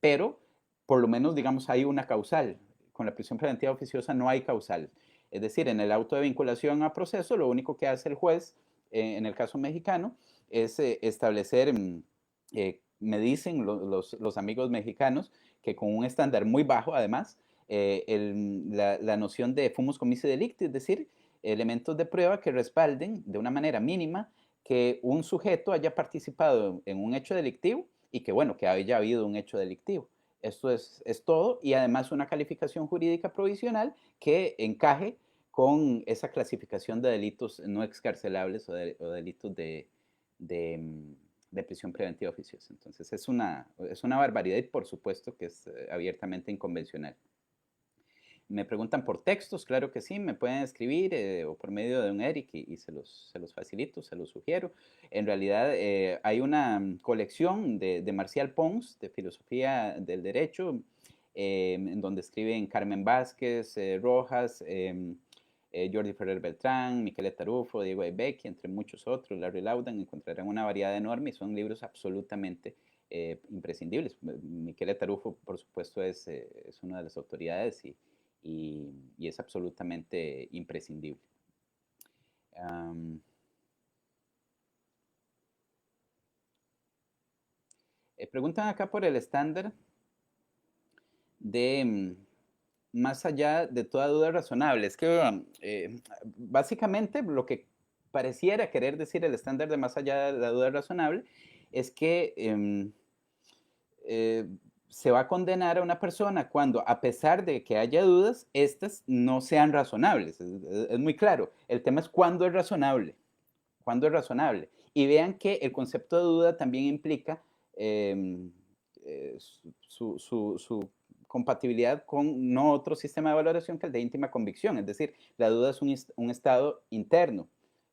Pero por lo menos, digamos, hay una causal. Con la prisión preventiva oficiosa no hay causal. Es decir, en el auto de vinculación a proceso, lo único que hace el juez, en el caso mexicano, es establecer, me dicen los amigos mexicanos, que con un estándar muy bajo, además, la noción de fumus comice delicti, es decir, elementos de prueba que respalden de una manera mínima que un sujeto haya participado en un hecho delictivo y que, bueno, que haya habido un hecho delictivo. Esto es todo, y además una calificación jurídica provisional que encaje con esa clasificación de delitos no excarcelables o delitos de, de prisión preventiva oficiosa. Entonces es una barbaridad y por supuesto que es abiertamente inconvencional. Me preguntan por textos, claro que sí, me pueden escribir o por medio de un Eric y se los facilito, se los sugiero. En realidad hay una colección de Marcial Pons, de Filosofía del Derecho, en donde escriben Carmen Vázquez, Rojas, Jordi Ferrer Beltrán, Michele Tarufo, Diego Ebecki, entre muchos otros, Larry Laudan. Encontrarán una variedad enorme y son libros absolutamente imprescindibles. Michele Tarufo, por supuesto, es una de las autoridades y es absolutamente imprescindible. Preguntan acá por el estándar de más allá de toda duda razonable. Es que básicamente lo que pareciera querer decir el estándar de más allá de la duda razonable es que se va a condenar a una persona cuando, a pesar de que haya dudas, estas no sean razonables. Es muy claro. El tema es cuándo es razonable. ¿Cuándo es razonable? Y vean que el concepto de duda también implica eh, su compatibilidad con no otro sistema de valoración que el de íntima convicción. Es decir, la duda es un estado interno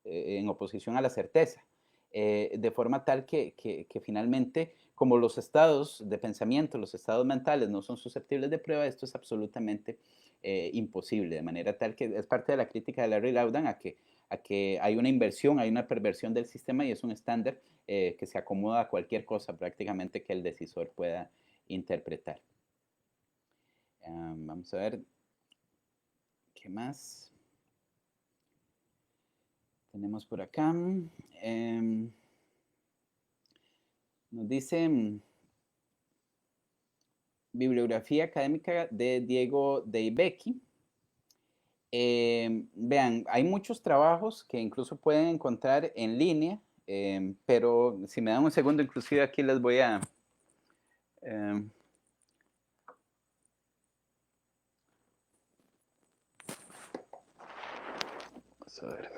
en oposición a la certeza. De forma tal que finalmente, como los estados de pensamiento, los estados mentales no son susceptibles de prueba, esto es absolutamente imposible, de manera tal que es parte de la crítica de Larry Laudan a que hay una inversión, hay una perversión del sistema y es un estándar que se acomoda a cualquier cosa prácticamente que el decisor pueda interpretar. Vamos a ver qué más tenemos por acá. Nos dice bibliografía académica de Diego Deibecki. Vean, hay muchos trabajos que incluso pueden encontrar en línea, pero si me dan un segundo, inclusive aquí les voy a... Eh, vamos a ver.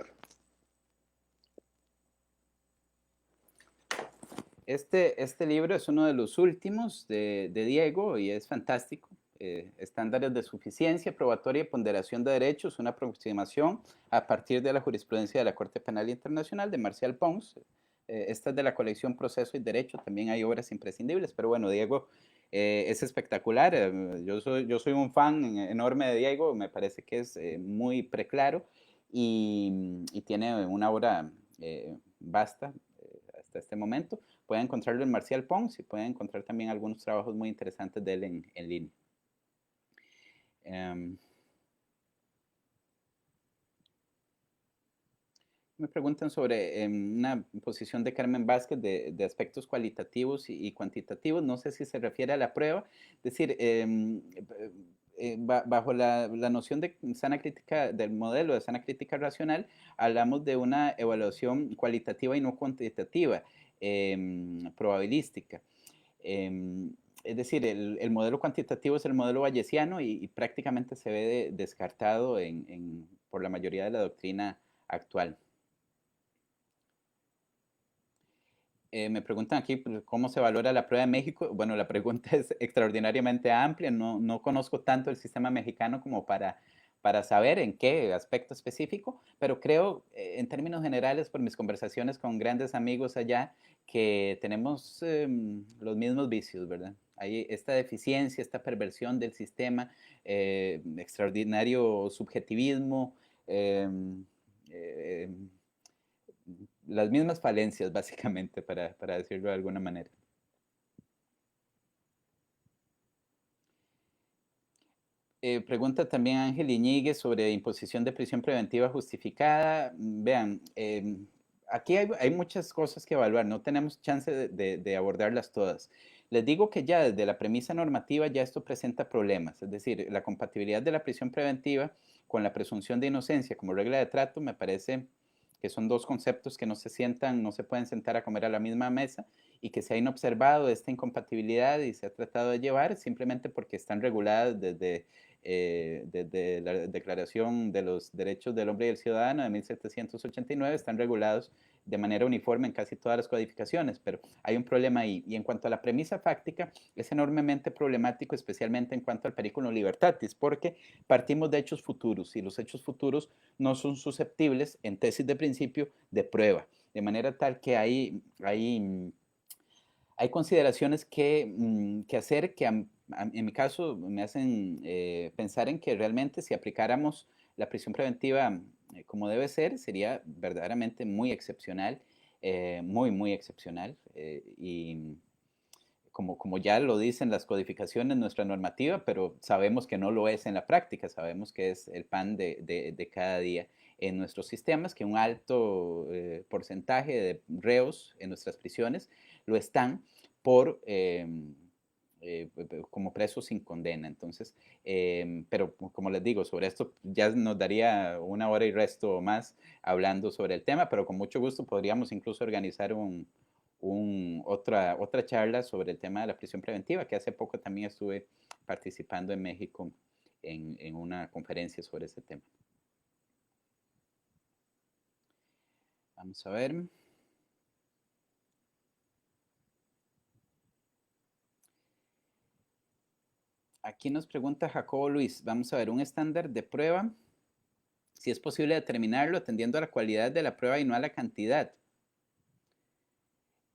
Este libro es uno de los últimos de Diego y es fantástico. Estándares de suficiencia, probatoria y ponderación de derechos, una aproximación a partir de la jurisprudencia de la Corte Penal Internacional de Marcial Pons. Esta es de la colección Proceso y Derecho, también hay obras imprescindibles, pero bueno, Diego es espectacular. Yo soy un fan enorme de Diego, me parece que es muy preclaro y tiene una obra vasta hasta este momento. Pueden encontrarlo en Marcial Pons y pueden encontrar también algunos trabajos muy interesantes de él en línea. Me preguntan sobre una posición de Carmen Vázquez de aspectos cualitativos y cuantitativos. No sé si se refiere a la prueba. Es decir, bajo la noción de sana crítica, del modelo de sana crítica racional, hablamos de una evaluación cualitativa y no cuantitativa, probabilística. Es decir, el modelo cuantitativo es el modelo bayesiano y prácticamente se ve descartado por la mayoría de la doctrina actual. Me preguntan aquí pues, cómo se valora la prueba de México. Bueno, la pregunta es extraordinariamente amplia. No conozco tanto el sistema mexicano como para saber en qué aspecto específico, pero creo, en términos generales, por mis conversaciones con grandes amigos allá, que tenemos los mismos vicios, ¿verdad? Hay esta deficiencia, esta perversión del sistema, extraordinario subjetivismo, eh, eh, las mismas falencias, básicamente, para decirlo de alguna manera. Pregunta también Ángel Iñiguez sobre imposición de prisión preventiva justificada. Vean, aquí hay muchas cosas que evaluar, no tenemos chance de abordarlas todas. Les digo que ya desde la premisa normativa ya esto presenta problemas, es decir, la compatibilidad de la prisión preventiva con la presunción de inocencia como regla de trato me parece que son dos conceptos que no se pueden sentar a comer a la misma mesa y que se ha inobservado esta incompatibilidad y se ha tratado de llevar simplemente porque están reguladas desde la Declaración de los Derechos del Hombre y del Ciudadano de 1789, están regulados de manera uniforme en casi todas las codificaciones, pero hay un problema ahí. Y en cuanto a la premisa fáctica, es enormemente problemático, especialmente en cuanto al periculum libertatis, porque partimos de hechos futuros y los hechos futuros no son susceptibles, en tesis de principio, de prueba. De manera tal que hay consideraciones que hacer que en mi caso me hacen pensar en que realmente si aplicáramos la prisión preventiva como debe ser, sería verdaderamente muy excepcional, muy excepcional. Y como ya lo dicen las codificaciones, nuestra normativa, pero sabemos que no lo es en la práctica, sabemos que es el pan de cada día en nuestros sistemas, que un alto porcentaje de reos en nuestras prisiones lo están por como presos sin condena. Entonces, pero como les digo, sobre esto ya nos daría una hora y resto más hablando sobre el tema, pero con mucho gusto podríamos incluso organizar otra charla sobre el tema de la prisión preventiva, que hace poco también estuve participando en México en una conferencia sobre ese tema. Vamos a ver. Aquí nos pregunta Jacobo Luis, vamos a ver, un estándar de prueba, si es posible determinarlo atendiendo a la cualidad de la prueba y no a la cantidad.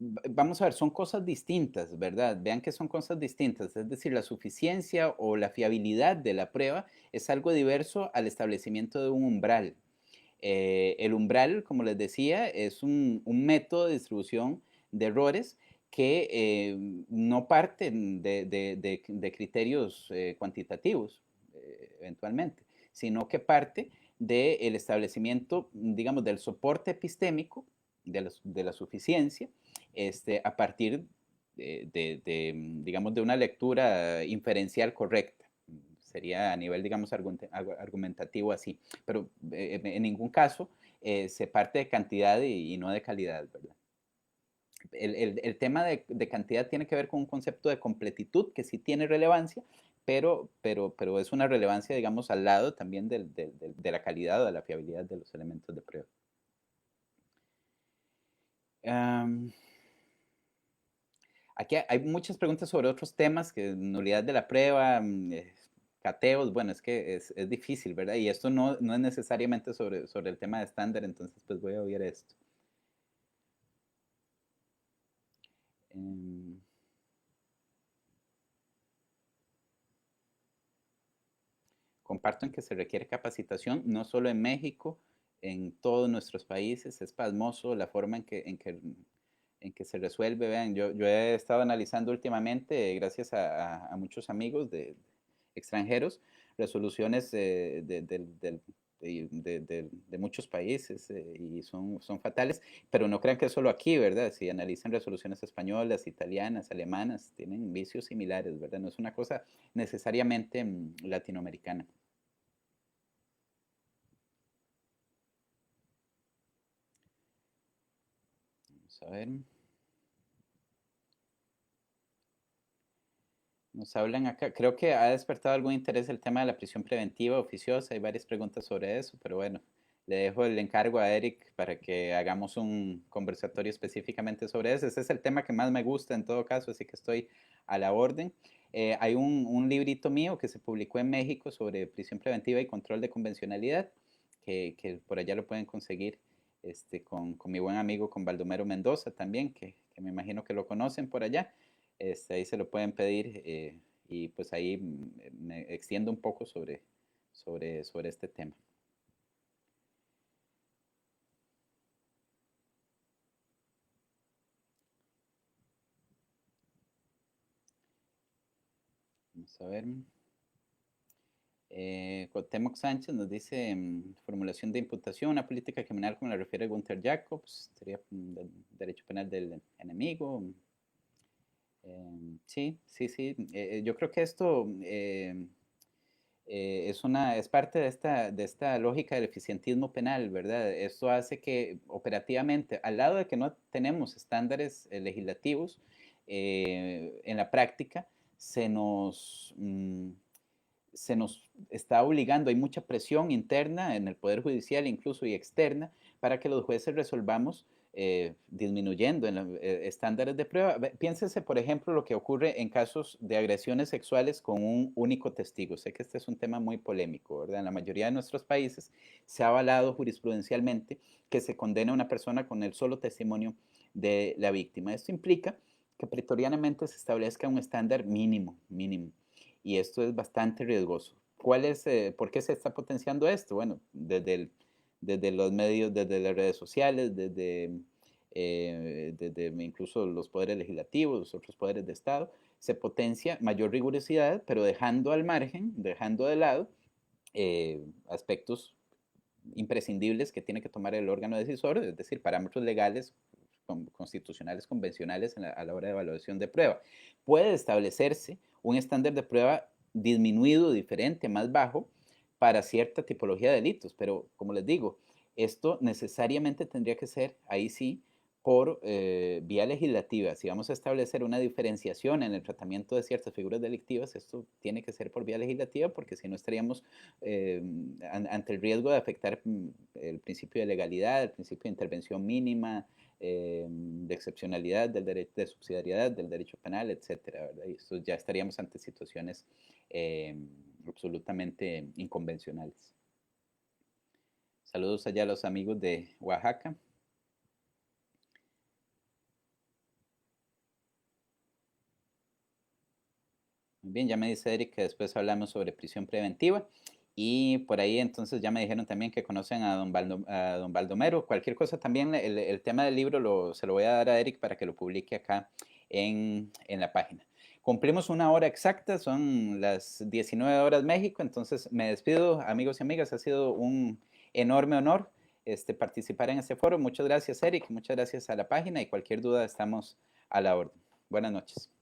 Vamos a ver, son cosas distintas, ¿verdad? Vean que son cosas distintas, es decir, la suficiencia o la fiabilidad de la prueba es algo diverso al establecimiento de un umbral. El umbral, como les decía, es un método de distribución de errores que no parten de criterios cuantitativos, eventualmente, sino que parte del establecimiento, digamos, del soporte epistémico, de la suficiencia, a partir digamos, de una lectura inferencial correcta. Sería a nivel, digamos, argumentativo así. Pero en ningún caso se parte de cantidad y no de calidad, ¿verdad? El tema de cantidad tiene que ver con un concepto de completitud que sí tiene relevancia, pero es una relevancia, digamos, al lado también de la calidad o de la fiabilidad de los elementos de prueba. Aquí hay muchas preguntas sobre otros temas, que nulidad de la prueba, cateos, bueno, es que es difícil, ¿verdad? Y esto no es necesariamente sobre el tema de estándar, entonces pues voy a obviar esto. Comparto en que se requiere capacitación, no solo en México, en todos nuestros países. Es pasmoso la forma en que se resuelve. Vean, yo he estado analizando últimamente, gracias a muchos amigos extranjeros, resoluciones de muchos países y son fatales, pero no crean que es solo aquí, ¿verdad? Si analizan resoluciones españolas, italianas, alemanas, tienen vicios similares, ¿verdad? No es una cosa necesariamente latinoamericana. Vamos a ver. Nos hablan acá, creo que ha despertado algún interés el tema de la prisión preventiva oficiosa, hay varias preguntas sobre eso, pero bueno, le dejo el encargo a Eric para que hagamos un conversatorio específicamente sobre eso. Ese es el tema que más me gusta en todo caso, así que estoy a la orden. Hay un librito mío que se publicó en México sobre prisión preventiva y control de convencionalidad, que por allá lo pueden conseguir con mi buen amigo, con Baldomero Mendoza también, que me imagino que lo conocen por allá. Ahí se lo pueden pedir y pues ahí me extiendo un poco sobre este tema. Vamos a ver. Cuauhtémoc Sánchez nos dice formulación de imputación, una política criminal como la refiere Gunther Jacobs, sería derecho penal del enemigo. Sí, sí, sí. Yo creo que esto es parte de esta lógica del eficientismo penal, ¿verdad? Esto hace que operativamente, al lado de que no tenemos estándares legislativos, en la práctica se nos está obligando, hay mucha presión interna en el Poder Judicial incluso y externa para que los jueces resolvamos disminuyendo en los estándares de prueba. Piénsese, por ejemplo, lo que ocurre en casos de agresiones sexuales con un único testigo. Sé que este es un tema muy polémico, ¿verdad? En la mayoría de nuestros países se ha avalado jurisprudencialmente que se condena a una persona con el solo testimonio de la víctima. Esto implica que pretorianamente se establezca un estándar mínimo, mínimo. Y esto es bastante riesgoso. ¿Por qué se está potenciando esto? Bueno, desde los medios, desde las redes sociales, desde incluso los poderes legislativos, los otros poderes de Estado, se potencia mayor rigurosidad, pero dejando al margen, dejando de lado aspectos imprescindibles que tiene que tomar el órgano decisor, es decir, parámetros legales, constitucionales, convencionales a la hora de evaluación de prueba. Puede establecerse un estándar de prueba disminuido, diferente, más bajo, para cierta tipología de delitos, pero como les digo, esto necesariamente tendría que ser, ahí sí, por vía legislativa. Si vamos a establecer una diferenciación en el tratamiento de ciertas figuras delictivas, esto tiene que ser por vía legislativa porque si no estaríamos ante el riesgo de afectar el principio de legalidad, el principio de intervención mínima, de excepcionalidad, del derecho de subsidiariedad, del derecho penal, etcétera, ¿verdad? Y esto ya estaríamos ante situaciones absolutamente inconvencionales. Saludos allá a los amigos de Oaxaca. Muy bien, ya me dice Eric que después hablamos sobre prisión preventiva. Y por ahí entonces ya me dijeron también que conocen a don Baldomero. Cualquier cosa también, el tema del libro se lo voy a dar a Eric para que lo publique acá en la página. Cumplimos una hora exacta, son las 19 horas México, entonces me despido, amigos y amigas, ha sido un enorme honor participar en este foro. Muchas gracias, Eric, muchas gracias a la página y cualquier duda estamos a la orden. Buenas noches.